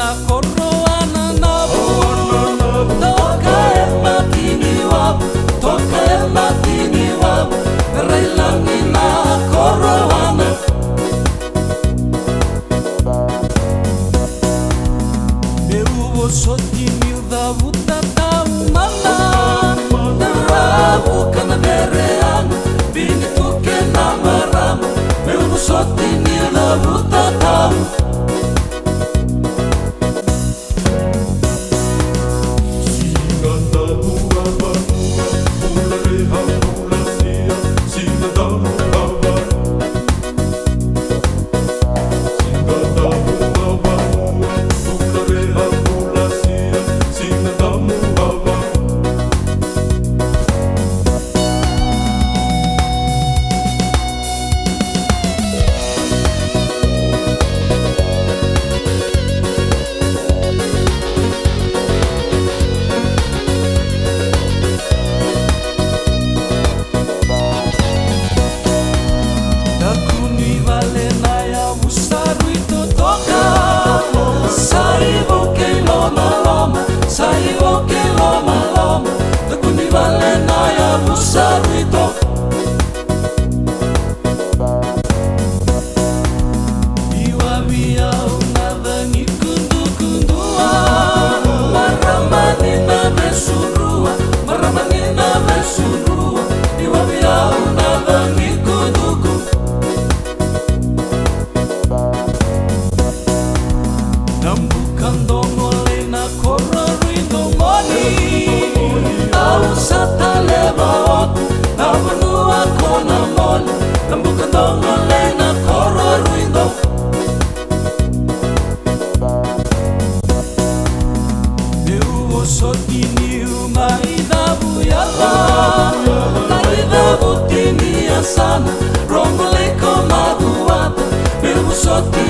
na koroana na bu toka e matini wabu toka e matini wabu reilangi na koroana meu soti milda vutata umana darabu kana bereana bini tuke na marama meu soti milda vutata saivo que loma loma da kuni valena ya busarito iwa via nada ni kundu kundua maramani na mesurua iwa via nada ni kundu nambukan dongole na koro au sataleva otu na vanua kona mole nambuka dongole na koro ruindo eu sotini umaidavu yala naidavu tini asana rongole komaduata eu sotini